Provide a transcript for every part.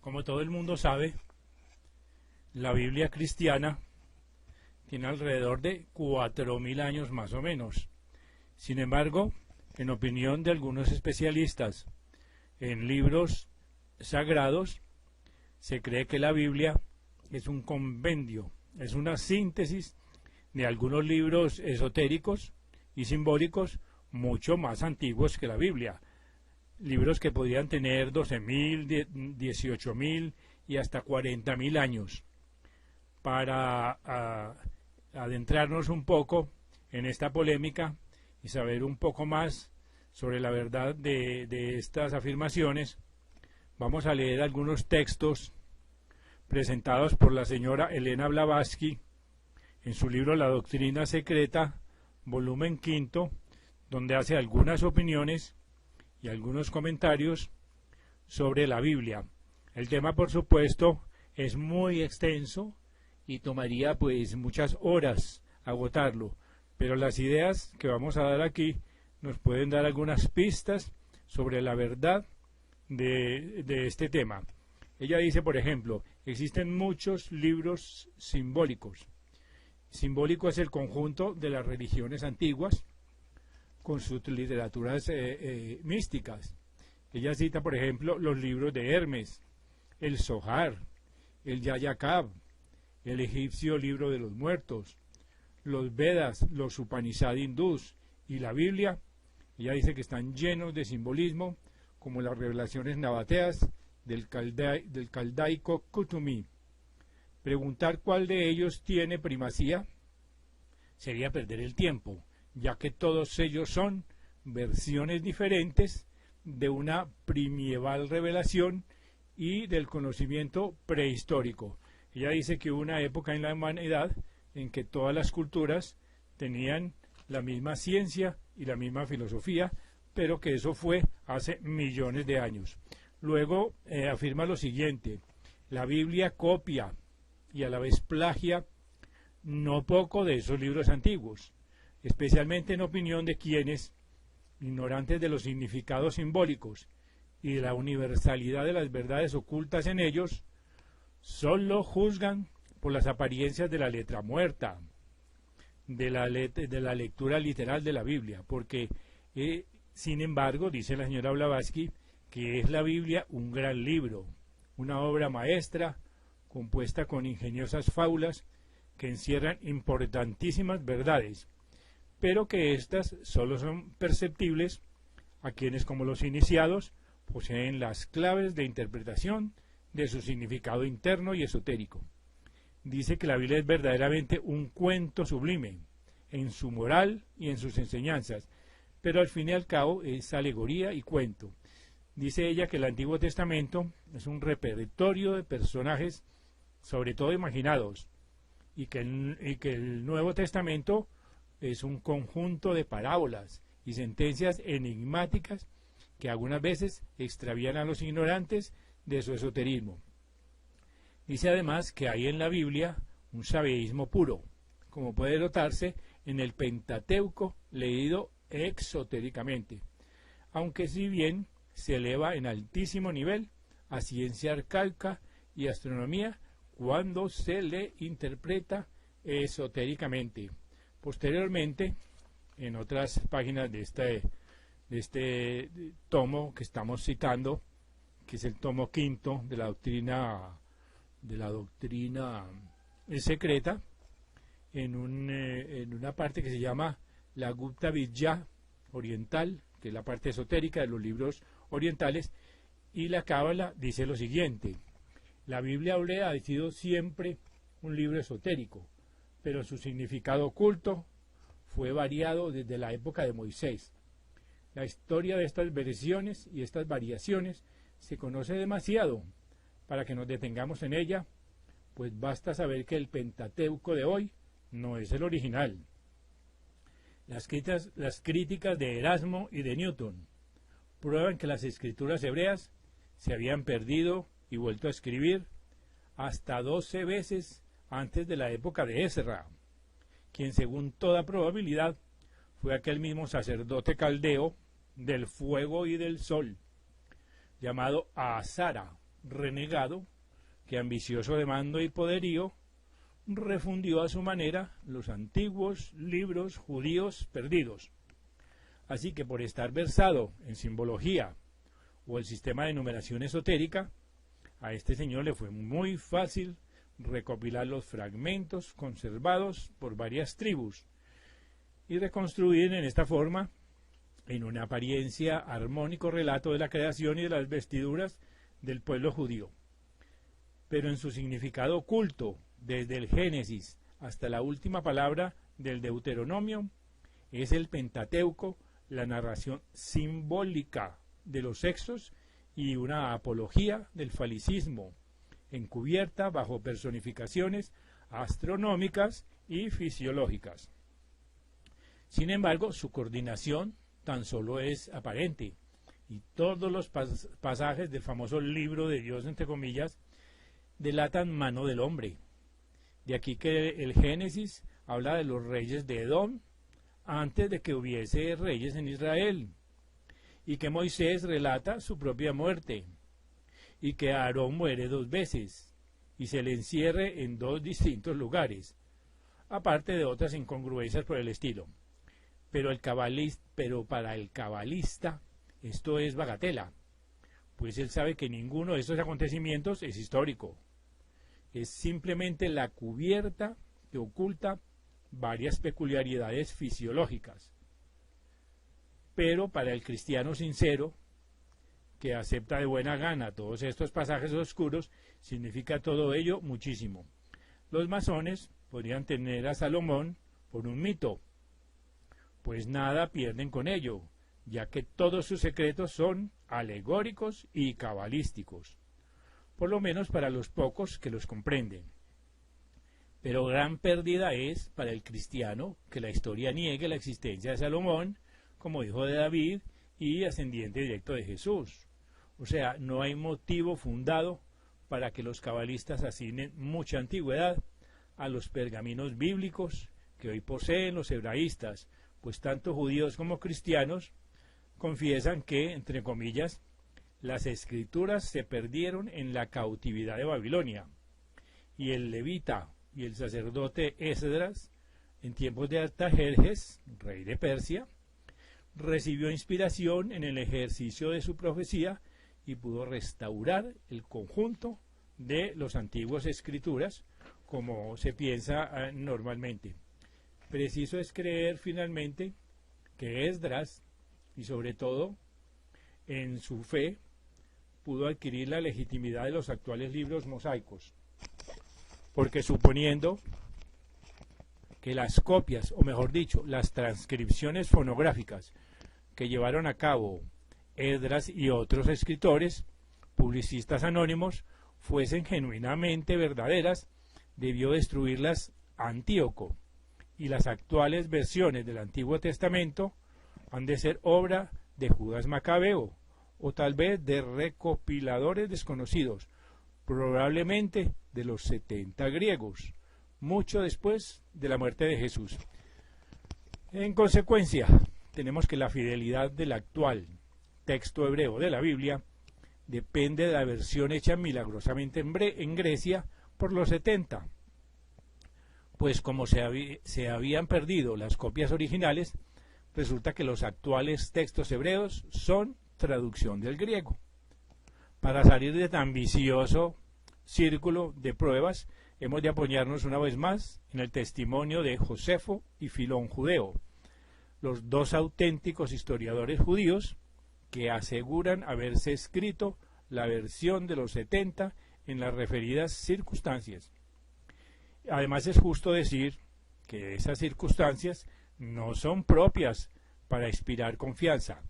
Como todo el mundo sabe, la Biblia cristiana tiene alrededor de 4000 años más o menos. Sin embargo, en opinión de algunos especialistas en libros sagrados, se cree que la Biblia es un compendio, es una síntesis de algunos libros esotéricos y simbólicos mucho más antiguos que la Biblia. Libros que podrían tener 12.000, 18.000 y hasta 40.000 años. Para adentrarnos un poco en esta polémica y saber un poco más sobre la verdad de estas afirmaciones, vamos a leer algunos textos presentados por la señora Elena Blavatsky en su libro La Doctrina Secreta, volumen 5, donde hace algunas opiniones y algunos comentarios sobre la Biblia. El tema, por supuesto, es muy extenso y tomaría pues muchas horas agotarlo, pero las ideas que vamos a dar aquí nos pueden dar algunas pistas sobre la verdad de este tema. Ella dice, por ejemplo, existen muchos libros simbólicos. Simbólico es el conjunto de las religiones antiguas con sus literaturas místicas. Ella cita, por ejemplo, los libros de Hermes, el Zohar, el Yayakab, el egipcio libro de los muertos, los Vedas, los Upanishad hindús y la Biblia. Ella dice que están llenos de simbolismo, como las revelaciones nabateas del caldaico Kutumi. Preguntar cuál de ellos tiene primacía sería perder el tiempo, ya que todos ellos son versiones diferentes de una primieval revelación y del conocimiento prehistórico. Ella dice que hubo una época en la humanidad en que todas las culturas tenían la misma ciencia y la misma filosofía, pero que eso fue hace millones de años. Luego afirma lo siguiente: la Biblia copia y a la vez plagia no poco de esos libros antiguos, especialmente en opinión de quienes, ignorantes de los significados simbólicos y de la universalidad de las verdades ocultas en ellos, solo juzgan por las apariencias de la letra muerta, de la lectura literal de la Biblia, porque, sin embargo, dice la señora Blavatsky, que es la Biblia un gran libro, una obra maestra, compuesta con ingeniosas fábulas que encierran importantísimas verdades, pero que éstas solo son perceptibles a quienes, como los iniciados, poseen las claves de interpretación de su significado interno y esotérico. Dice que la Biblia es verdaderamente un cuento sublime, en su moral y en sus enseñanzas, pero al fin y al cabo es alegoría y cuento. Dice ella que el Antiguo Testamento es un repertorio de personajes, sobre todo imaginados, y que el Nuevo Testamento es un conjunto de parábolas y sentencias enigmáticas que algunas veces extravían a los ignorantes de su esoterismo. Dice además que hay en la Biblia un sabeísmo puro, como puede notarse en el Pentateuco leído exotéricamente, aunque si bien se eleva en altísimo nivel a ciencia arcaica y astronomía cuando se le interpreta esotéricamente. Posteriormente, en otras páginas de este tomo que estamos citando, que es el tomo 5 de la doctrina secreta, en una parte que se llama la Gupta Vidya oriental, que es la parte esotérica de los libros orientales, y la Cábala dice lo siguiente: la Biblia hebrea ha sido siempre un libro esotérico, pero su significado oculto fue variado desde la época de Moisés. La historia de estas versiones y estas variaciones se conoce demasiado para que nos detengamos en ella, pues basta saber que el Pentateuco de hoy no es el original. Las críticas de Erasmo y de Newton prueban que las escrituras hebreas se habían perdido y vuelto a escribir hasta 12 veces antes de la época de Ezra, quien según toda probabilidad fue aquel mismo sacerdote caldeo del fuego y del sol, llamado Ahazara, renegado que, ambicioso de mando y poderío, refundió a su manera los antiguos libros judíos perdidos. Así que por estar versado en simbología o el sistema de numeración esotérica, a este señor le fue muy fácil recopilar los fragmentos conservados por varias tribus y reconstruir en esta forma, en una apariencia armónico relato de la creación y de las vestiduras del pueblo judío. Pero en su significado oculto, desde el Génesis hasta la última palabra del Deuteronomio, es el Pentateuco, la narración simbólica de los sexos y una apología del falicismo, encubierta bajo personificaciones astronómicas y fisiológicas. Sin embargo, su coordinación tan solo es aparente, y todos los pasajes del famoso libro de Dios, entre comillas, delatan mano del hombre. De aquí que el Génesis habla de los reyes de Edom antes de que hubiese reyes en Israel, y que Moisés relata su propia muerte, y que Aarón muere 2 veces, y se le encierre en 2 distintos lugares, aparte de otras incongruencias por el estilo. Pero para el cabalista esto es bagatela, pues él sabe que ninguno de estos acontecimientos es histórico. Es simplemente la cubierta que oculta varias peculiaridades fisiológicas. Pero para el cristiano sincero, que acepta de buena gana todos estos pasajes oscuros, significa todo ello muchísimo. Los masones podrían tener a Salomón por un mito, pues nada pierden con ello, ya que todos sus secretos son alegóricos y cabalísticos, por lo menos para los pocos que los comprenden. Pero gran pérdida es para el cristiano que la historia niegue la existencia de Salomón como hijo de David y ascendiente directo de Jesús. O sea, no hay motivo fundado para que los cabalistas asignen mucha antigüedad a los pergaminos bíblicos que hoy poseen los hebraístas, pues tanto judíos como cristianos confiesan que, entre comillas, las escrituras se perdieron en la cautividad de Babilonia, y el levita y el sacerdote Esdras, en tiempos de Artajerjes, rey de Persia, recibió inspiración en el ejercicio de su profecía y pudo restaurar el conjunto de las antiguas escrituras, como se piensa normalmente. Preciso es creer finalmente que Esdras, y sobre todo en su fe, pudo adquirir la legitimidad de los actuales libros mosaicos, porque suponiendo que las copias, o mejor dicho, las transcripciones fonográficas que llevaron a cabo Esdras y otros escritores, publicistas anónimos, fuesen genuinamente verdaderas, debió destruirlas Antíoco, y las actuales versiones del Antiguo Testamento han de ser obra de Judas Macabeo, o tal vez de recopiladores desconocidos, probablemente de los 70 griegos, mucho después de la muerte de Jesús. En consecuencia, tenemos que la fidelidad del actual texto hebreo de la Biblia depende de la versión hecha milagrosamente en Grecia por los 70, pues como se habían perdido las copias originales, resulta que los actuales textos hebreos son traducción del griego. Para salir de tan vicioso círculo de pruebas, hemos de apoyarnos una vez más en el testimonio de Josefo y Filón Judeo, los 2 auténticos historiadores judíos que aseguran haberse escrito la versión de los 70 en las referidas circunstancias. Además, es justo decir que esas circunstancias no son propias para inspirar confianza.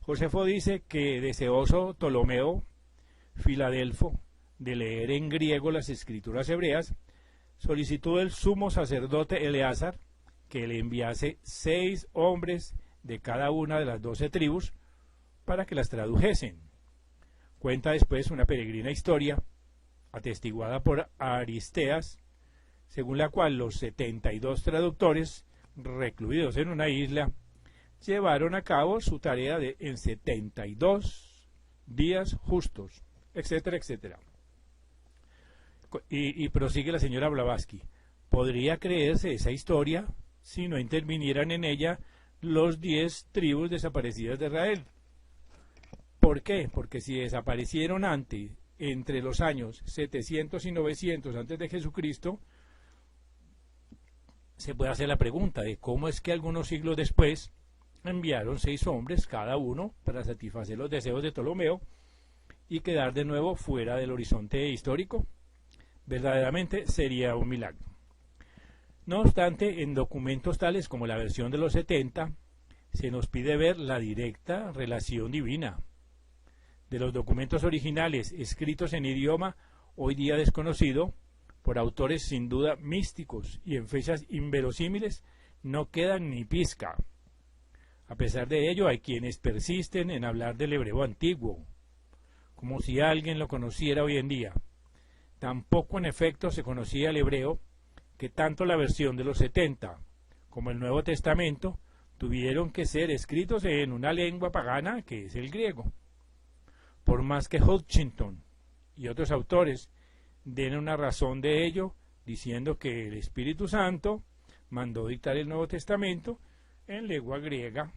Josefo dice que, deseoso Ptolomeo Filadelfo de leer en griego las escrituras hebreas, solicitó del sumo sacerdote Eleazar que le enviase 6 hombres de cada una de las 12 tribus para que las tradujesen. Cuenta después una peregrina historia, atestiguada por Aristeas, según la cual los 72 traductores, recluidos en una isla, llevaron a cabo su tarea en 72 días justos, etcétera, etcétera. Y prosigue la señora Blavatsky. ¿Podría creerse esa historia si no intervinieran en ella los 10 tribus desaparecidas de Israel? ¿Por qué? Porque si desaparecieron entre los años 700 y 900 antes de Jesucristo, se puede hacer la pregunta de cómo es que algunos siglos después enviaron 6 hombres cada uno para satisfacer los deseos de Ptolomeo y quedar de nuevo fuera del horizonte histórico. Verdaderamente sería un milagro. No obstante, en documentos tales como la versión de los 70, se nos pide ver la directa relación divina. De los documentos originales escritos en idioma hoy día desconocido, por autores sin duda místicos y en fechas inverosímiles, no quedan ni pizca. A pesar de ello, hay quienes persisten en hablar del hebreo antiguo, como si alguien lo conociera hoy en día. Tampoco en efecto se conocía el hebreo, que tanto la versión de los 70 como el Nuevo Testamento tuvieron que ser escritos en una lengua pagana que es el griego. Por más que Hutchinson y otros autores den una razón de ello, diciendo que el Espíritu Santo mandó dictar el Nuevo Testamento en lengua griega.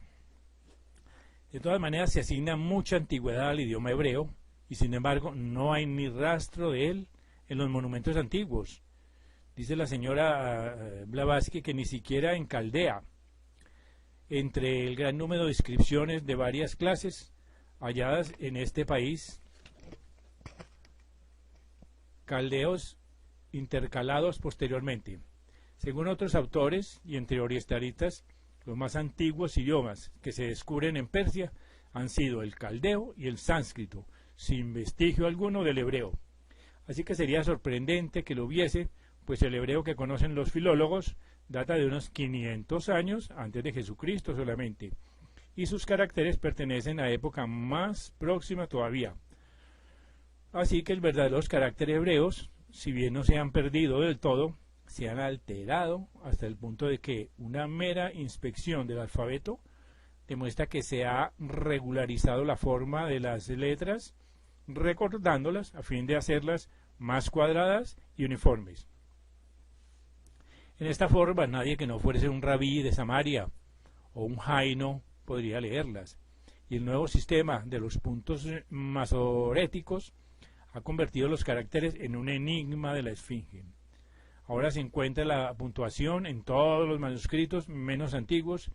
De todas maneras, se asigna mucha antigüedad al idioma hebreo, y sin embargo no hay ni rastro de él en los monumentos antiguos. Dice la señora Blavatsky que ni siquiera en Caldea, entre el gran número de inscripciones de varias clases halladas en este país, caldeos intercalados posteriormente. Según otros autores y entre orientalistas, los más antiguos idiomas que se descubren en Persia han sido el caldeo y el sánscrito, sin vestigio alguno del hebreo. Así que sería sorprendente que lo hubiese, pues el hebreo que conocen los filólogos data de unos 500 años antes de Jesucristo solamente, y sus caracteres pertenecen a época más próxima todavía. Así que los verdaderos caracteres hebreos, si bien no se han perdido del todo, se han alterado hasta el punto de que una mera inspección del alfabeto demuestra que se ha regularizado la forma de las letras, recortándolas a fin de hacerlas más cuadradas y uniformes. En esta forma, nadie que no fuese un rabí de Samaria o un jaino podría leerlas, y el nuevo sistema de los puntos masoréticos ha convertido los caracteres en un enigma de la esfinge. Ahora se encuentra la puntuación en todos los manuscritos menos antiguos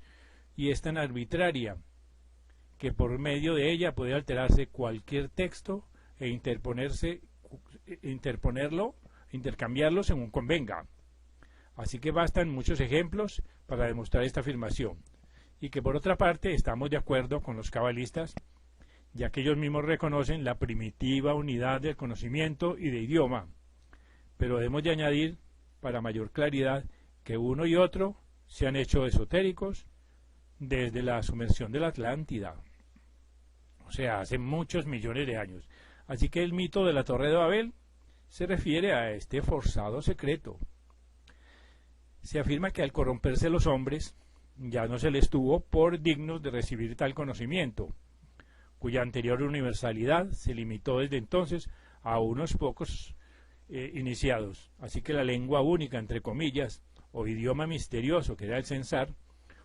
y es tan arbitraria que por medio de ella puede alterarse cualquier texto e intercambiarlo según convenga. Así que bastan muchos ejemplos para demostrar esta afirmación, y que por otra parte estamos de acuerdo con los cabalistas, ya que ellos mismos reconocen la primitiva unidad del conocimiento y de idioma, pero debemos de añadir, para mayor claridad, que uno y otro se han hecho esotéricos desde la sumersión de la Atlántida, o sea, hace muchos millones de años. Así que el mito de la Torre de Babel se refiere a este forzado secreto. Se afirma que al corromperse los hombres, ya no se les tuvo por dignos de recibir tal conocimiento, cuya anterior universalidad se limitó desde entonces a unos pocos iniciados. Así que la lengua única, entre comillas, o idioma misterioso que era el censar,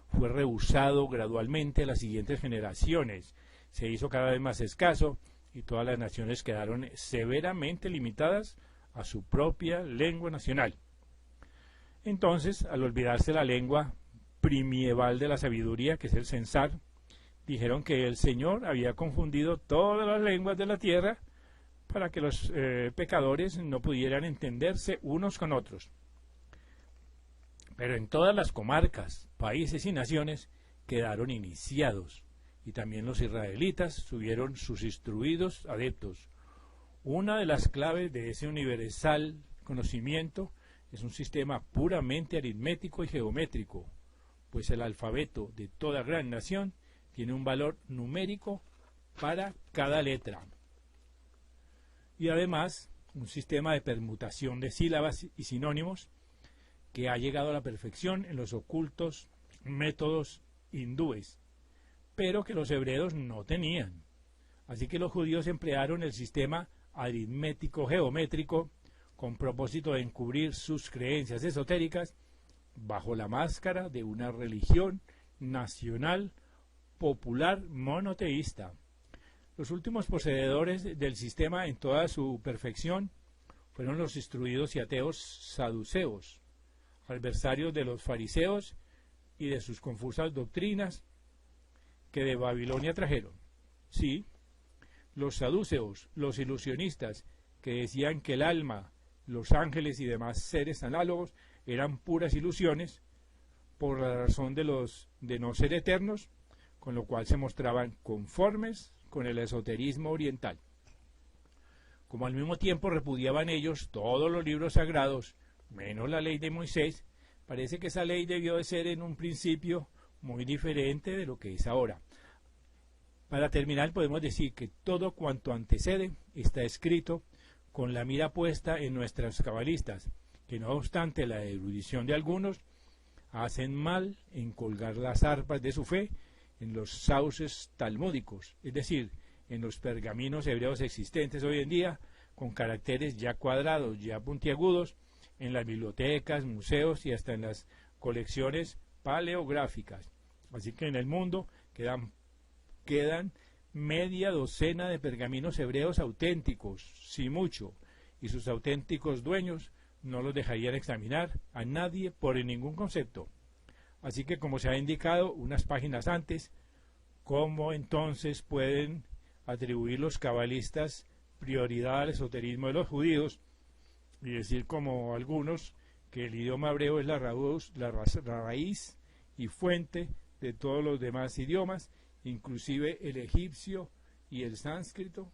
fue rehusado gradualmente a las siguientes generaciones, se hizo cada vez más escaso y todas las naciones quedaron severamente limitadas a su propia lengua nacional. Entonces, al olvidarse la lengua primieval de la sabiduría, que es el censar, dijeron que el Señor había confundido todas las lenguas de la tierra para que los pecadores no pudieran entenderse unos con otros. Pero en todas las comarcas, países y naciones quedaron iniciados, y también los israelitas subieron sus instruidos adeptos. Una de las claves de ese universal conocimiento es un sistema puramente aritmético y geométrico, pues el alfabeto de toda gran nación tiene un valor numérico para cada letra. Y además, un sistema de permutación de sílabas y sinónimos que ha llegado a la perfección en los ocultos métodos hindúes, pero que los hebreos no tenían. Así que los judíos emplearon el sistema aritmético geométrico con propósito de encubrir sus creencias esotéricas bajo la máscara de una religión nacional popular monoteísta. Los últimos poseedores del sistema en toda su perfección fueron los instruidos y ateos saduceos, adversarios de los fariseos y de sus confusas doctrinas que de Babilonia trajeron. Sí, los saduceos, los ilusionistas, que decían que el alma, los ángeles y demás seres análogos eran puras ilusiones por la razón de no ser eternos, con lo cual se mostraban conformes con el esoterismo oriental. Como al mismo tiempo repudiaban ellos todos los libros sagrados, menos la ley de Moisés, parece que esa ley debió de ser en un principio muy diferente de lo que es ahora. Para terminar, podemos decir que todo cuanto antecede está escrito con la mira puesta en nuestros cabalistas, que no obstante la erudición de algunos, hacen mal en colgar las arpas de su fe en los sauces talmúdicos, es decir, en los pergaminos hebreos existentes hoy en día, con caracteres ya cuadrados, ya puntiagudos, en las bibliotecas, museos y hasta en las colecciones paleográficas. Así que en el mundo quedan media docena de pergaminos hebreos auténticos, si mucho, y sus auténticos dueños no los dejarían examinar a nadie por ningún concepto. Así que, como se ha indicado unas páginas antes, ¿cómo entonces pueden atribuir los cabalistas prioridad al esoterismo de los judíos y decir, como algunos, que el idioma hebreo es la raíz y fuente de todos los demás idiomas, inclusive el egipcio y el sánscrito?